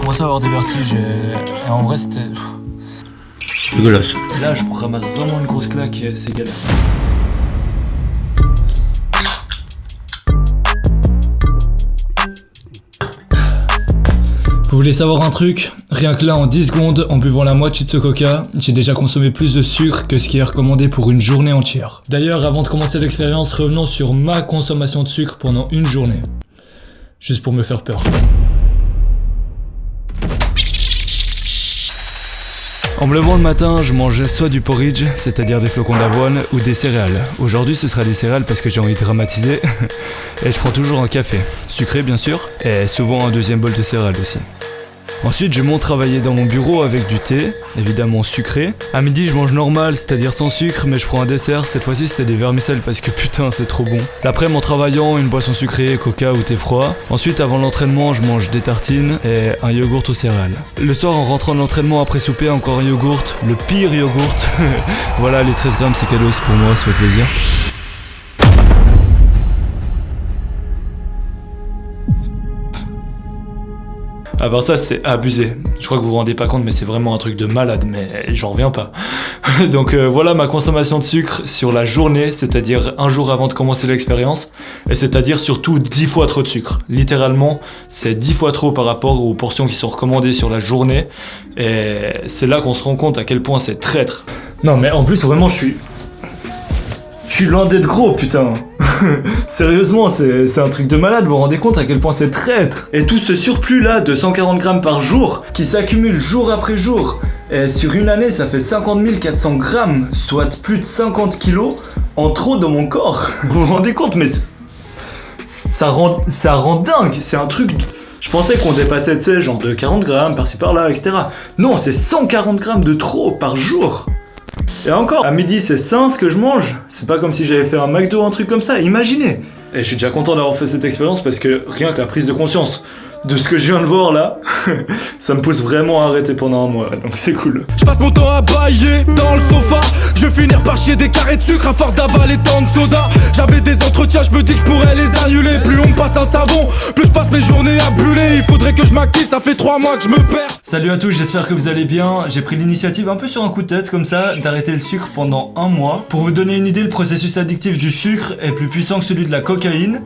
commençais à avoir des vertiges et en vrai c'était... Dégueulasse. Là je ramasse vraiment une grosse claque et c'est galère. Vous voulez savoir un truc? Rien que là, en 10 secondes, en buvant la moitié de ce coca, j'ai déjà consommé plus de sucre que ce qui est recommandé pour une journée entière. D'ailleurs, avant de commencer l'expérience, revenons sur ma consommation de sucre pendant une journée. Juste pour me faire peur. En me levant le matin, je mangeais soit du porridge, c'est-à-dire des flocons d'avoine, ou des céréales. Aujourd'hui, ce sera des céréales parce que j'ai envie de dramatiser. Et je prends toujours un café, sucré bien sûr, et souvent un deuxième bol de céréales aussi. Ensuite, je monte travailler dans mon bureau avec du thé, évidemment sucré. À midi, je mange normal, c'est-à-dire sans sucre, mais je prends un dessert. Cette fois-ci, c'était des vermicelles parce que putain, c'est trop bon. L'après-midi, en travaillant, une boisson sucrée, coca ou thé froid. Ensuite, avant l'entraînement, je mange des tartines et un yogourt aux céréales. Le soir, en rentrant de l'entraînement après souper, encore un yogourt, le pire yogourt. Voilà, les 13 grammes, c'est cadeau, c'est pour moi, ça fait plaisir. À part ça, c'est abusé. Je crois que vous vous rendez pas compte, mais c'est vraiment un truc de malade, mais j'en reviens pas. Donc voilà ma consommation de sucre sur la journée, c'est-à-dire un jour avant de commencer l'expérience, et c'est-à-dire surtout 10 fois trop de sucre. Littéralement, c'est 10 fois trop par rapport aux portions qui sont recommandées sur la journée, et c'est là qu'on se rend compte à quel point c'est traître. Non mais en plus, vraiment, je suis loin d'être gros, putain. Sérieusement, c'est un truc de malade, vous vous rendez compte à quel point c'est traître. Et tout ce surplus là de 140 grammes par jour, qui s'accumule jour après jour, et sur une année ça fait 50 400 grammes, soit plus de 50 kilos en trop dans mon corps. Vous vous rendez compte, mais ça rend dingue, c'est un truc... Je pensais qu'on dépassait, tu sais, genre de 40 grammes par-ci par-là, etc. Non, c'est 140 grammes de trop par jour. Et encore, à midi c'est sain ce que je mange. C'est pas comme si j'avais fait un McDo, un truc comme ça, imaginez. Et je suis déjà content d'avoir fait cette expérience parce que rien que la prise de conscience de ce que je viens de voir là, ça me pousse vraiment à arrêter pendant un mois, donc c'est cool. Je passe mon temps à bailler dans le sofa. Je vais finir par chier des carrés de sucre à force d'avaler tant de soda. J'avais des entretiens, je me dis que je pourrais les annuler. Plus on me passe un savon, plus je passe mes journées à buller. Il faudrait que je m'active, ça fait 3 mois que je me perds. Salut à tous, j'espère que vous allez bien. J'ai pris l'initiative un peu sur un coup de tête comme ça d'arrêter le sucre pendant un mois. Pour vous donner une idée, le processus addictif du sucre est plus puissant que celui de la cocaïne.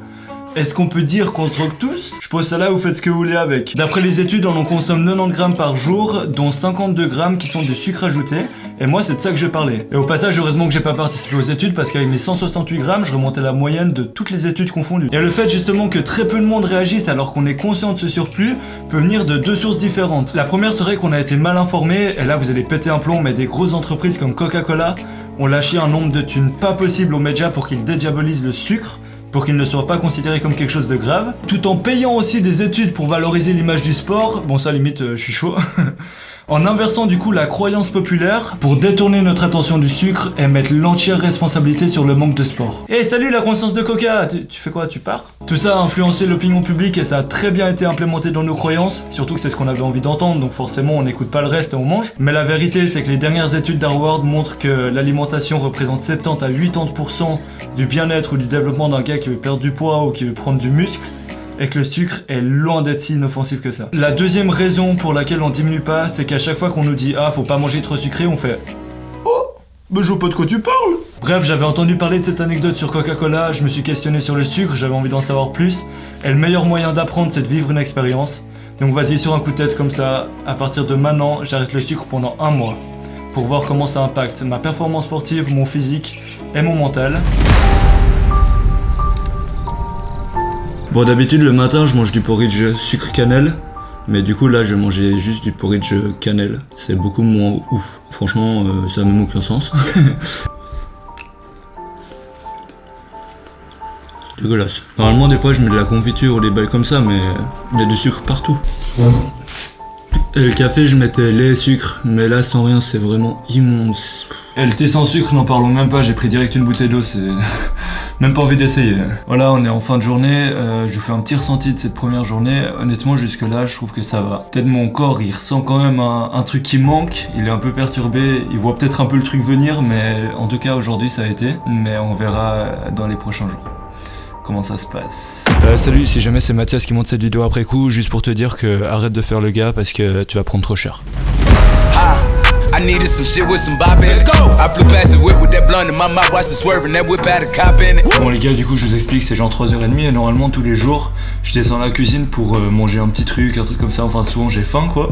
Est-ce qu'on peut dire qu'on se drogue tous? Je pose ça là, vous faites ce que vous voulez avec. D'après les études, on en consomme 90 grammes par jour, dont 52 grammes qui sont de sucre ajouté. Et moi, c'est de ça que je vais parler. Et au passage, heureusement que j'ai pas participé aux études, parce qu'avec mes 168 grammes, je remontais la moyenne de toutes les études confondues. Et le fait justement que très peu de monde réagisse alors qu'on est conscient de ce surplus, peut venir de deux sources différentes. La première serait qu'on a été mal informé, et là vous allez péter un plomb, mais des grosses entreprises comme Coca-Cola ont lâché un nombre de thunes pas possible aux médias pour qu'ils dédiabolisent le sucre, pour qu'il ne soit pas considéré comme quelque chose de grave, tout en payant aussi des études pour valoriser l'image du sport, bon ça limite je suis chaud, en inversant du coup la croyance populaire pour détourner notre attention du sucre et mettre l'entière responsabilité sur le manque de sport. Et salut la conscience de Coca, tu fais quoi, tu pars? Tout ça a influencé l'opinion publique et ça a très bien été implémenté dans nos croyances, surtout que c'est ce qu'on avait envie d'entendre, donc forcément on n'écoute pas le reste et on mange. Mais la vérité c'est que les dernières études d'Harvard montrent que l'alimentation représente 70 à 80% du bien-être ou du développement d'un gars qui veut perdre du poids ou qui veut prendre du muscle, et que le sucre est loin d'être si inoffensif que ça. La deuxième raison pour laquelle on diminue pas, c'est qu'à chaque fois qu'on nous dit « Ah, faut pas manger trop sucré », on fait « Oh, mais je vois pas de quoi tu parles !» Bref, j'avais entendu parler de cette anecdote sur Coca-Cola, je me suis questionné sur le sucre, j'avais envie d'en savoir plus, et le meilleur moyen d'apprendre, c'est de vivre une expérience. Donc vas-y sur un coup de tête comme ça, à partir de maintenant, j'arrête le sucre pendant un mois, pour voir comment ça impacte ma performance sportive, mon physique et mon mental. Bon, d'habitude le matin je mange du porridge sucre cannelle, mais du coup là je mangeais juste du porridge cannelle. C'est beaucoup moins ouf. Franchement, ça n'a même aucun sens. C'est dégueulasse. Normalement des fois je mets de la confiture ou des balles comme ça, mais il y a du sucre partout. Et le café je mettais lait et sucre, mais là sans rien c'est vraiment immonde. Et le thé sans sucre, n'en parlons même pas, j'ai pris direct une bouteille d'eau, c'est... même pas envie d'essayer. Voilà, on est en fin de journée, je vous fais un petit ressenti de cette première journée. Honnêtement, jusque là, je trouve que ça va. Peut-être mon corps, il ressent quand même un truc qui manque, il est un peu perturbé, il voit peut-être un peu le truc venir, mais en tout cas, aujourd'hui, ça a été. Mais on verra dans les prochains jours. comment ça se passe. Salut, si jamais c'est Mathias qui monte cette vidéo après coup, juste pour te dire que arrête de faire le gars parce que tu vas prendre trop cher. I needed some shit with some bop in it. Let's go! I flew past the whip with that blunt in my mouth, watched it swerving, that whip had a cop in it. Bon les gars, du coup je vous explique, c'est genre 3h30 et normalement tous les jours je descends dans la cuisine pour manger un petit truc, un truc comme ça, enfin souvent j'ai faim quoi.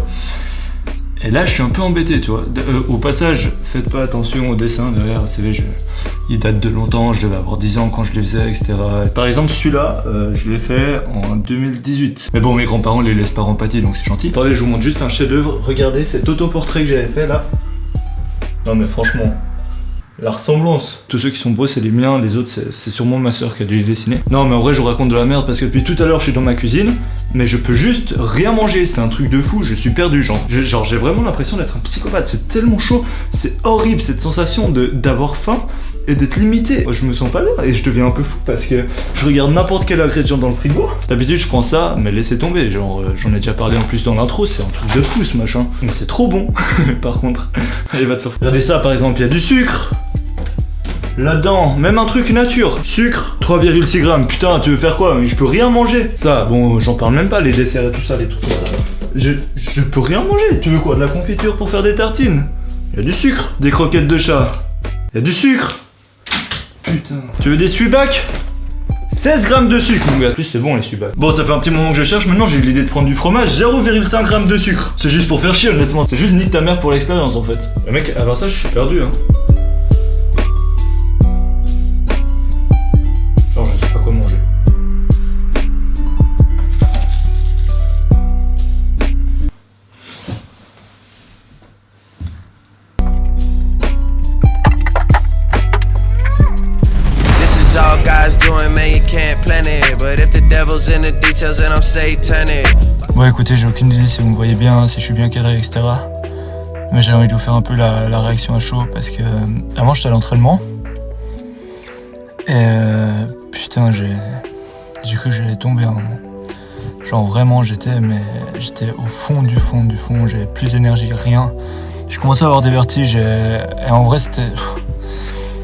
Et là je suis un peu embêté tu vois. Au passage, faites pas attention au dessin derrière, c'est vrai, il date de longtemps, je devais avoir 10 ans quand je les faisais, etc. Par exemple celui-là, je l'ai fait en 2018. Mais bon, mes grands-parents les laissent par empathie donc c'est gentil. Attendez, je vous montre juste un chef-d'œuvre, regardez cet autoportrait que j'avais fait là. Non mais franchement, la ressemblance. Tous ceux qui sont beaux c'est les miens, les autres c'est sûrement ma soeur qui a dû les dessiner. Non mais en vrai je vous raconte de la merde parce que depuis tout à l'heure je suis dans ma cuisine, mais je peux juste rien manger, c'est un truc de fou, je suis perdu genre. J'ai vraiment l'impression d'être un psychopathe, c'est tellement chaud, c'est horrible cette sensation d'avoir faim et d'être limité. Je me sens pas bien et je deviens un peu fou parce que je regarde n'importe quel ingrédient dans le frigo. D'habitude je prends ça, mais laissez tomber, genre j'en ai déjà parlé en plus dans l'intro, c'est un truc de fou ce machin. Mais c'est trop bon par contre. Allez va te faire. Regardez ça par exemple, il y a du sucre. Là-dedans, même un truc nature. Sucre, 3,6 grammes. Putain, tu veux faire quoi? Je peux rien manger. Ça, bon, j'en parle même pas, les desserts et tout ça, les trucs comme ça. Je peux rien manger. Tu veux quoi? De la confiture pour faire des tartines? Il y a du sucre. Des croquettes de chat. Il y a du sucre. Putain. Tu veux des suibacs? 16 grammes de sucre, mon gars. En plus, c'est bon les suibacs. Bon, ça fait un petit moment que je cherche. Maintenant, j'ai eu l'idée de prendre du fromage. 0,5 grammes de sucre. C'est juste pour faire chier, honnêtement. C'est juste nique ta mère pour l'expérience, en fait. Le mec, avant ça, je suis perdu, hein. Genre, je sais pas quoi manger. All God's doing, man, you can't plan it. But if the devil's in the details, then I'm satanic. Bon, écoutez, j'ai aucune idée si vous me voyez bien, si je suis bien cadré, etc. Mais j'ai envie de vous faire un peu la réaction à chaud parce que avant j'étais à l'entraînement. Et putain, j'ai cru que j'allais tomber à un moment. Genre vraiment, j'étais au fond du fond, j'avais plus d'énergie, rien. J'ai commencé à avoir des vertiges et en vrai c'était.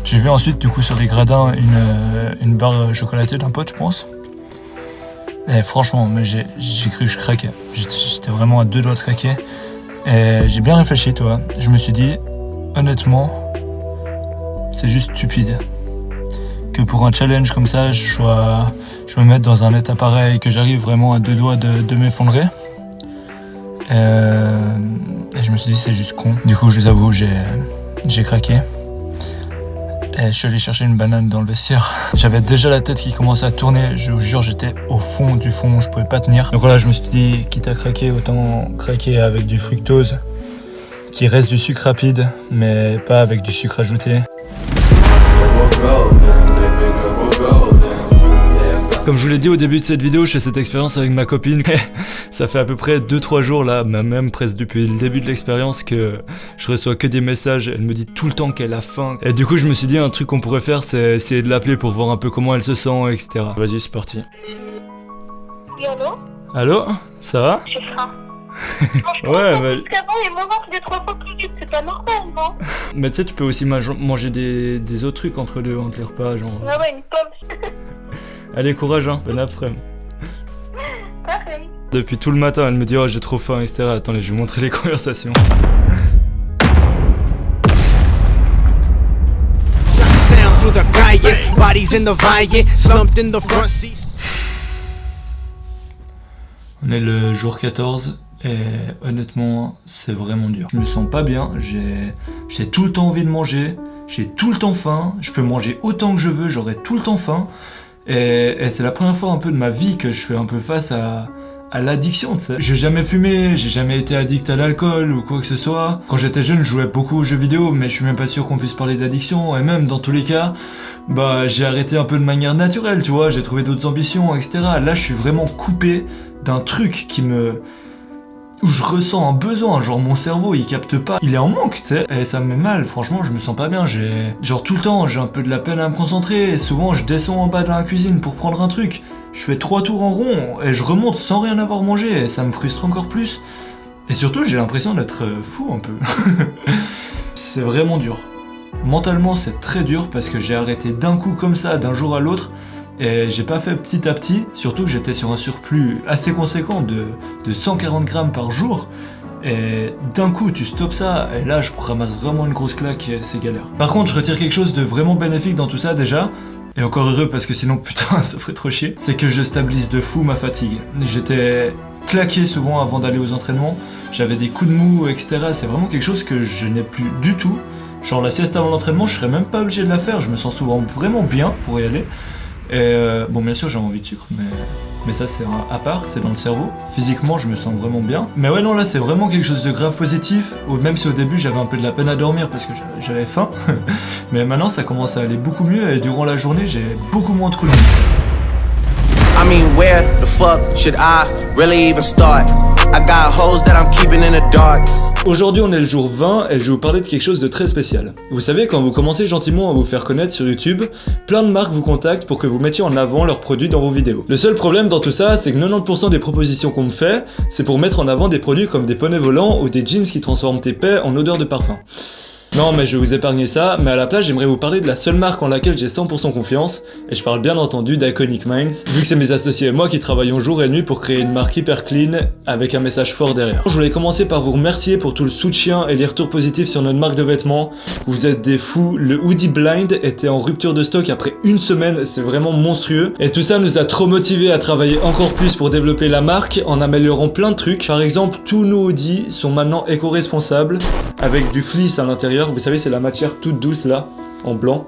J'ai vu ensuite du coup sur les gradins une barre chocolatée d'un pote je pense. Et franchement mais j'ai cru que je craquais. J'étais vraiment à 2 doigts de craquer. Et j'ai bien réfléchi toi. Je me suis dit honnêtement c'est juste stupide. Que pour un challenge comme ça je me mette dans un état pareil, que j'arrive vraiment à 2 doigts de m'effondrer. Et je me suis dit c'est juste con. Du coup je vous avoue j'ai craqué. Et je suis allé chercher une banane dans le vestiaire. J'avais déjà la tête qui commençait à tourner. Je vous jure, j'étais au fond du fond. Je pouvais pas tenir. Donc voilà, je me suis dit, quitte à craquer, autant craquer avec du fructose, qui reste du sucre rapide, mais pas avec du sucre ajouté. Comme je vous l'ai dit au début de cette vidéo, je fais cette expérience avec ma copine. Ça fait à peu près 2-3 jours là, même presque depuis le début de l'expérience que je reçois que des messages. Elle me dit tout le temps qu'elle a faim. Et du coup je me suis dit un truc qu'on pourrait faire c'est essayer de l'appeler pour voir un peu comment elle se sent, etc. Vas-y c'est parti. Oui, allô? Allô? Ça va? J'ai faim. Ouais mais... Avant, et mon ventre est 3 fois plus vite, c'est pas normal, non? Mais tu sais tu peux aussi manger des autres trucs entre les repas genre... Ah ouais, une pomme. Allez courage hein, bon après-midi. Pareil. Depuis tout le matin, elle me dit oh j'ai trop faim, etc. Attendez, je vais vous montrer les conversations. On est le jour 14 et honnêtement c'est vraiment dur. Je me sens pas bien, j'ai tout le temps envie de manger, j'ai tout le temps faim, je peux manger autant que je veux, j'aurai tout le temps faim. Et c'est la première fois un peu de ma vie que je fais un peu face à l'addiction, tu sais. J'ai jamais fumé, j'ai jamais été addict à l'alcool ou quoi que ce soit. Quand j'étais jeune, je jouais beaucoup aux jeux vidéo, mais je suis même pas sûr qu'on puisse parler d'addiction. Et même dans tous les cas, bah j'ai arrêté un peu de manière naturelle, tu vois. J'ai trouvé d'autres ambitions, etc. Là, je suis vraiment coupé d'un truc où je ressens un besoin, genre mon cerveau il capte pas, il est en manque, tu sais, et ça me met mal, franchement je me sens pas bien, genre tout le temps j'ai un peu de la peine à me concentrer, et souvent je descends en bas de la cuisine pour prendre un truc, je fais 3 tours en rond, et je remonte sans rien avoir mangé, et ça me frustre encore plus, et surtout j'ai l'impression d'être fou un peu. C'est vraiment dur, mentalement c'est très dur parce que j'ai arrêté d'un coup comme ça, d'un jour à l'autre, Et j'ai pas fait petit à petit, surtout que j'étais sur un surplus assez conséquent de 140 grammes par jour. Et d'un coup tu stoppes ça, et là je ramasse vraiment une grosse claque, et c'est galère. Par contre je retire quelque chose de vraiment bénéfique dans tout ça déjà, et encore heureux parce que sinon putain ça ferait trop chier, c'est que je stabilise de fou ma fatigue. J'étais claqué souvent avant d'aller aux entraînements, j'avais des coups de mou, etc. C'est vraiment quelque chose que je n'ai plus du tout. Genre la sieste avant l'entraînement, je serais même pas obligé de la faire, je me sens souvent vraiment bien pour y aller. Et bon bien sûr j'ai envie de sucre, mais ça c'est à part, c'est dans le cerveau. Physiquement je me sens vraiment bien. Mais ouais non là c'est vraiment quelque chose de grave positif, même si au début j'avais un peu de la peine à dormir parce que j'avais faim. Mais maintenant ça commence à aller beaucoup mieux et durant la journée j'ai beaucoup moins de coups de mou. I mean, where the fuck should I really even start? I got hoes that I'm keeping in the dark. Aujourd'hui on est le jour 20 et je vais vous parler de quelque chose de très spécial. Vous savez, quand vous commencez gentiment à vous faire connaître sur YouTube, plein de marques vous contactent pour que vous mettiez en avant leurs produits dans vos vidéos. Le seul problème dans tout ça, c'est que 90% des propositions qu'on me fait, c'est pour mettre en avant des produits comme des poneys volants ou des jeans qui transforment tes paix en odeur de parfum. Non mais je vais vous épargner ça, mais à la place j'aimerais vous parler de la seule marque en laquelle j'ai 100% confiance, et je parle bien entendu d'Iconic Minds, vu que c'est mes associés et moi qui travaillons jour et nuit pour créer une marque hyper clean, avec un message fort derrière. Je voulais commencer par vous remercier pour tout le soutien et les retours positifs sur notre marque de vêtements, vous êtes des fous, le Hoodie Blind était en rupture de stock après une semaine, c'est vraiment monstrueux, et tout ça nous a trop motivés à travailler encore plus pour développer la marque, en améliorant plein de trucs. Par exemple, tous nos hoodies sont maintenant éco-responsables, avec du fleece à l'intérieur. Vous savez, c'est la matière toute douce là, en blanc,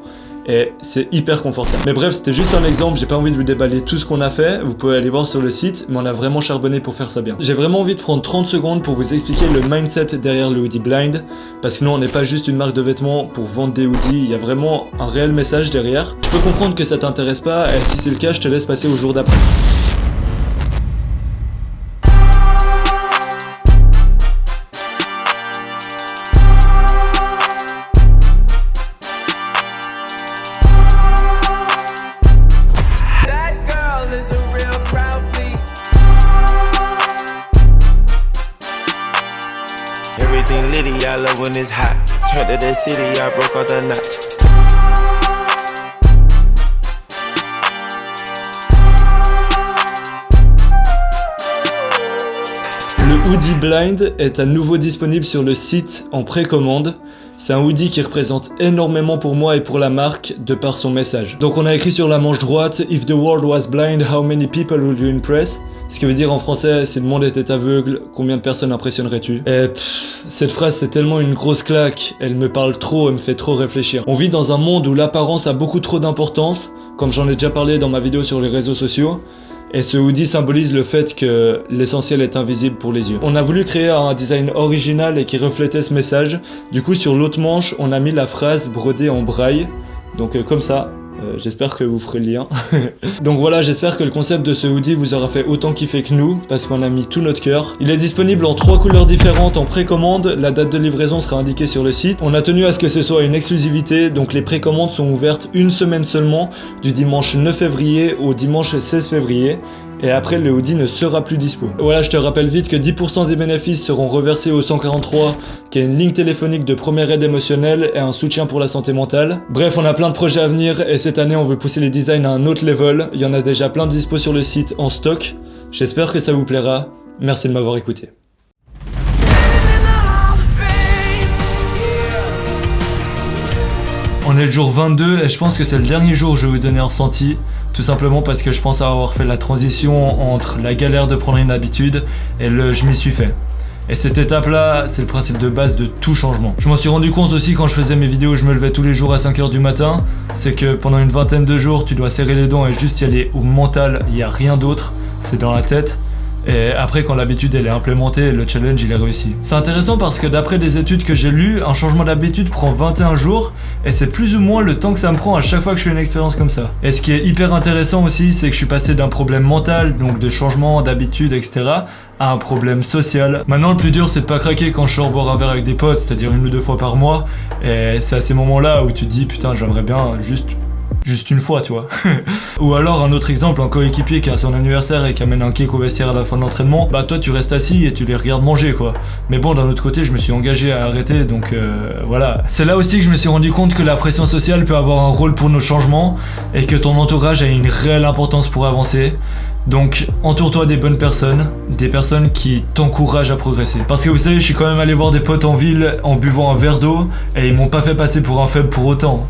et c'est hyper confortable. Mais bref, c'était juste un exemple, j'ai pas envie de vous déballer tout ce qu'on a fait, vous pouvez aller voir sur le site, mais on a vraiment charbonné pour faire ça bien. J'ai vraiment envie de prendre 30 secondes pour vous expliquer le mindset derrière le Hoodie Blind, parce que nous on n'est pas juste une marque de vêtements pour vendre des hoodies, il y a vraiment un réel message derrière. Je peux comprendre que ça t'intéresse pas, et si c'est le cas, je te laisse passer au jour d'après. Everything litty, I love when it's hot. Turned to the city, I broke all the notch. Le Hoodie Blind est à nouveau disponible sur le site en précommande. C'est un hoodie qui représente énormément pour moi et pour la marque de par son message. Donc on a écrit sur la manche droite « If the world was blind, how many people would you impress ?» Ce qui veut dire en français, si le monde était aveugle, combien de personnes impressionnerais-tu? Et cette phrase c'est tellement une grosse claque, elle me parle trop, elle me fait trop réfléchir. On vit dans un monde où l'apparence a beaucoup trop d'importance, comme j'en ai déjà parlé dans ma vidéo sur les réseaux sociaux, et ce hoodie symbolise le fait que l'essentiel est invisible pour les yeux. On a voulu créer un design original et qui reflétait ce message, du coup sur l'autre manche on a mis la phrase brodée en braille, donc comme ça. J'espère que vous ferez le lien. Donc voilà, j'espère que le concept de ce hoodie vous aura fait autant kiffer que nous, parce qu'on a mis tout notre cœur. Il est disponible en 3 couleurs différentes en précommande, la date de livraison sera indiquée sur le site. On a tenu à ce que ce soit une exclusivité, donc les précommandes sont ouvertes une semaine seulement, du dimanche 9 février au dimanche 16 février. Et après le hoodie ne sera plus dispo. Voilà, je te rappelle vite que 10% des bénéfices seront reversés au 143, qui est une ligne téléphonique de première aide émotionnelle et un soutien pour la santé mentale. Bref, on a plein de projets à venir et cette année on veut pousser les designs à un autre level. Il y en a déjà plein de dispo sur le site en stock. J'espère que ça vous plaira. Merci de m'avoir écouté. On est le jour 22 et je pense que c'est le dernier jour où je vais vous donner un ressenti. Tout simplement parce que je pense avoir fait la transition entre la galère de prendre une habitude et le je m'y suis fait. Et cette étape-là, c'est le principe de base de tout changement. Je m'en suis rendu compte aussi quand je faisais mes vidéos où je me levais tous les jours à 5h du matin, c'est que pendant une vingtaine de jours, tu dois serrer les dents et juste y aller au mental, il n'y a rien d'autre, c'est dans la tête. Et après, quand l'habitude elle est implémentée, le challenge il est réussi. C'est intéressant parce que d'après des études que j'ai lues, un changement d'habitude prend 21 jours et c'est plus ou moins le temps que ça me prend à chaque fois que je fais une expérience comme ça. Et ce qui est hyper intéressant aussi, c'est que je suis passé d'un problème mental, donc de changement d'habitude, etc., à un problème social. Maintenant, le plus dur, c'est de pas craquer quand je sors boire un verre avec des potes, c'est-à-dire 1 ou 2 fois par mois. Et c'est à ces moments-là où tu te dis, putain, j'aimerais bien juste juste une fois, tu vois. Ou alors un autre exemple, un coéquipier qui a son anniversaire et qui amène un cake au vestiaire à la fin de l'entraînement, bah toi tu restes assis et tu les regardes manger quoi. Mais bon, d'un autre côté, je me suis engagé à arrêter, donc voilà. C'est là aussi que je me suis rendu compte que la pression sociale peut avoir un rôle pour nos changements et que ton entourage a une réelle importance pour avancer. Donc entoure-toi des bonnes personnes, des personnes qui t'encouragent à progresser. Parce que vous savez, je suis quand même allé voir des potes en ville en buvant un verre d'eau et ils m'ont pas fait passer pour un faible pour autant.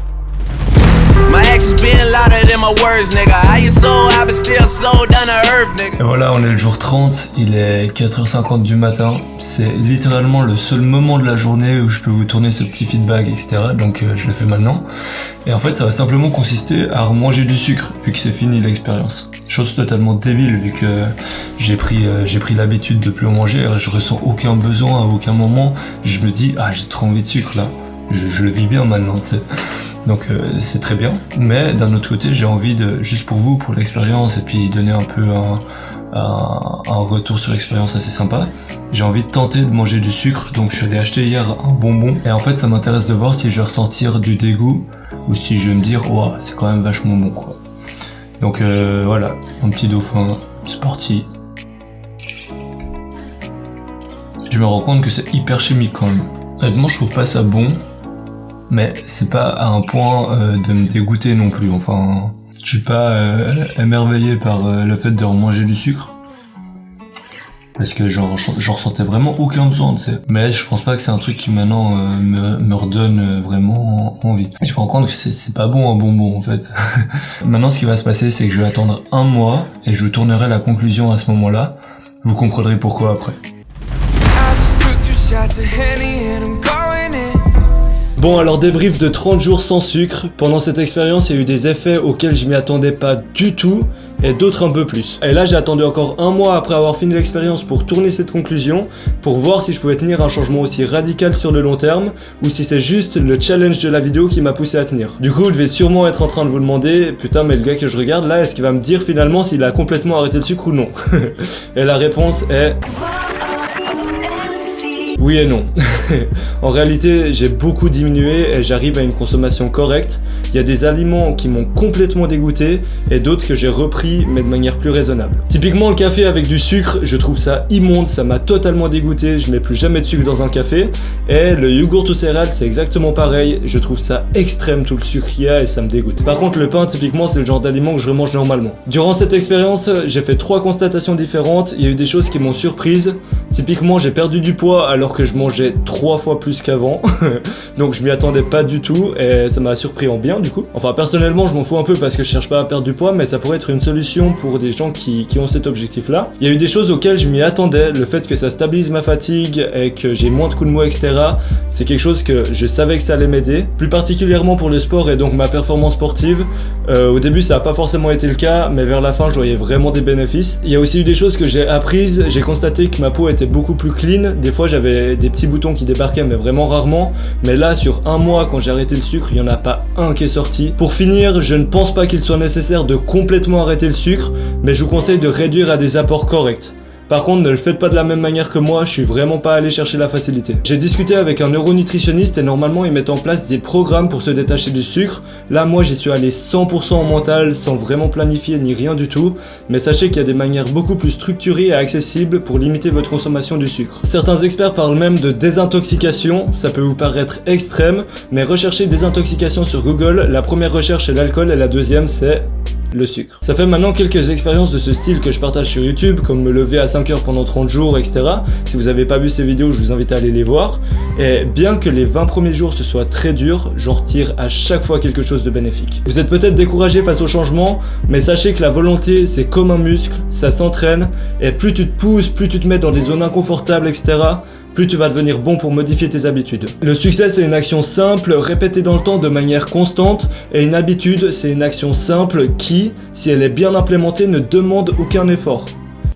My actions being louder than my words, nigga. How you so high but still so down to earth, nigga. Et voilà, on est le jour 30, il est 4h50 du matin. C'est littéralement le seul moment de la journée où je peux vous tourner ce petit feedback, etc. Donc je le fais maintenant. Et en fait, ça va simplement consister à remanger du sucre, vu que c'est fini l'expérience. Chose totalement débile, vu que j'ai pris l'habitude de plus en manger. Je ressens aucun besoin à aucun moment. Je me dis, ah, j'ai trop envie de sucre là. Je le vis bien maintenant, tu sais. Donc c'est très bien, mais d'un autre côté j'ai envie de, juste pour vous, pour l'expérience et puis donner un peu un retour sur l'expérience assez sympa, j'ai envie de tenter de manger du sucre, donc je suis allé acheter hier un bonbon et en fait ça m'intéresse de voir si je vais ressentir du dégoût ou si je vais me dire wow, c'est quand même vachement bon quoi. Donc voilà, un petit dauphin, c'est parti. Je me rends compte que c'est hyper chimique quand même. Honnêtement je trouve pas ça bon. Mais c'est pas à un point de me dégoûter non plus, enfin je suis pas émerveillé par le fait de remanger du sucre parce que j'en ressentais vraiment aucun besoin, tu sais. Mais je pense pas que c'est un truc qui maintenant me redonne vraiment envie. Je me rends compte que c'est pas bon un bonbon en fait. Maintenant ce qui va se passer c'est que je vais attendre un mois et je vous tournerai la conclusion à ce moment-là, vous comprendrez pourquoi après. Bon alors débrief de 30 jours sans sucre. Pendant cette expérience il y a eu des effets auxquels je m'y attendais pas du tout et d'autres un peu plus. Et là j'ai attendu encore un mois après avoir fini l'expérience pour tourner cette conclusion, pour voir si je pouvais tenir un changement aussi radical sur le long terme ou si c'est juste le challenge de la vidéo qui m'a poussé à tenir. Du coup vous devez sûrement être en train de vous demander, putain mais le gars que je regarde là, est-ce qu'il va me dire finalement s'il a complètement arrêté le sucre ou non? Et la réponse est... oui et non. En réalité, j'ai beaucoup diminué et j'arrive à une consommation correcte. Il y a des aliments qui m'ont complètement dégoûté et d'autres que j'ai repris mais de manière plus raisonnable. Typiquement le café avec du sucre, je trouve ça immonde, ça m'a totalement dégoûté, je mets plus jamais de sucre dans un café. Et le yogourt aux céréales, c'est exactement pareil, je trouve ça extrême tout le sucre qu'il y a et ça me dégoûte. Par contre le pain, typiquement, c'est le genre d'aliment que je remange normalement. Durant cette expérience, j'ai fait 3 constatations différentes, il y a eu des choses qui m'ont surprise. Typiquement, j'ai perdu du poids alors que je mangeais 3 fois plus qu'avant. Donc je m'y attendais pas du tout et ça m'a surpris en bien du coup. Enfin personnellement je m'en fous un peu parce que je cherche pas à perdre du poids, mais ça pourrait être une solution pour des gens qui ont cet objectif là. Il y a eu des choses auxquelles je m'y attendais, le fait que ça stabilise ma fatigue et que j'ai moins de coups de mou etc. C'est quelque chose que je savais que ça allait m'aider, plus particulièrement pour le sport et donc ma performance sportive. Au début ça a pas forcément été le cas, mais vers la fin je voyais vraiment des bénéfices. Il y a aussi eu des choses que j'ai apprises, j'ai constaté que ma peau était beaucoup plus clean, des fois j'avais des petits boutons qui débarquaient mais vraiment rarement, mais là sur un mois quand j'ai arrêté le sucre il y en a pas un qui est sorti. Pour finir, je ne pense pas qu'il soit nécessaire de complètement arrêter le sucre, mais je vous conseille de réduire à des apports corrects. Par contre, ne le faites pas de la même manière que moi, je suis vraiment pas allé chercher la facilité. J'ai discuté avec un neuronutritionniste et normalement ils mettent en place des programmes pour se détacher du sucre. Là moi j'y suis allé 100% en mental, sans vraiment planifier ni rien du tout. Mais sachez qu'il y a des manières beaucoup plus structurées et accessibles pour limiter votre consommation du sucre. Certains experts parlent même de désintoxication, ça peut vous paraître extrême, mais recherchez désintoxication sur Google, la première recherche c'est l'alcool et la deuxième c'est... le sucre. Ça fait maintenant quelques expériences de ce style que je partage sur YouTube, comme me lever à 5h pendant 30 jours, etc. Si vous n'avez pas vu ces vidéos, je vous invite à aller les voir. Et bien que les 20 premiers jours ce soit très dur, j'en retire à chaque fois quelque chose de bénéfique. Vous êtes peut-être découragé face au changement, mais sachez que la volonté c'est comme un muscle, ça s'entraîne, et plus tu te pousses, plus tu te mets dans des zones inconfortables, etc., plus tu vas devenir bon pour modifier tes habitudes. Le succès c'est une action simple, répétée dans le temps de manière constante, et une habitude c'est une action simple qui, si elle est bien implémentée, ne demande aucun effort.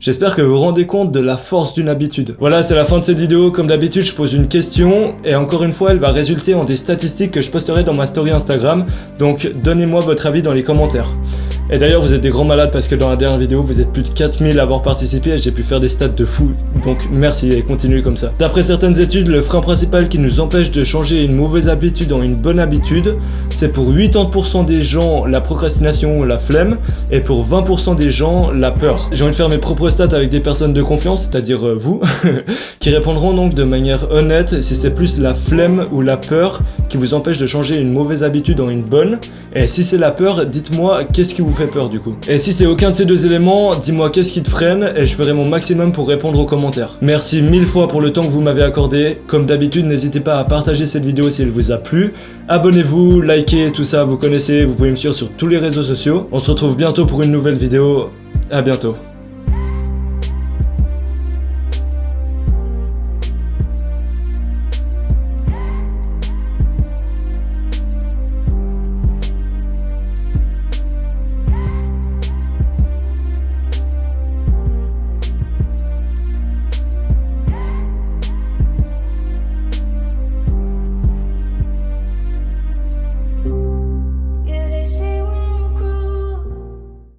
J'espère que vous vous rendez compte de la force d'une habitude. Voilà, c'est la fin de cette vidéo. Comme d'habitude, je pose une question et encore une fois, elle va résulter en des statistiques que je posterai dans ma story Instagram. Donc, donnez-moi votre avis dans les commentaires. Et d'ailleurs vous êtes des grands malades parce que dans la dernière vidéo vous êtes plus de 4000 à avoir participé et j'ai pu faire des stats de fou, donc merci et continuez comme ça. D'après certaines études, le frein principal qui nous empêche de changer une mauvaise habitude en une bonne habitude, c'est pour 80% des gens la procrastination ou la flemme et pour 20% des gens la peur. J'ai envie de faire mes propres stats avec des personnes de confiance, c'est-à-dire vous, qui répondront donc de manière honnête si c'est plus la flemme ou la peur qui vous empêche de changer une mauvaise habitude en une bonne. Et si c'est la peur, dites-moi qu'est-ce qui vous fait peur du coup. Et si c'est aucun de ces deux éléments, dis-moi qu'est-ce qui te freine et je ferai mon maximum pour répondre aux commentaires. Merci 1000 fois pour le temps que vous m'avez accordé. Comme d'habitude, n'hésitez pas à partager cette vidéo si elle vous a plu. Abonnez-vous, likez, tout ça vous connaissez, vous pouvez me suivre sur tous les réseaux sociaux. On se retrouve bientôt pour une nouvelle vidéo. À bientôt.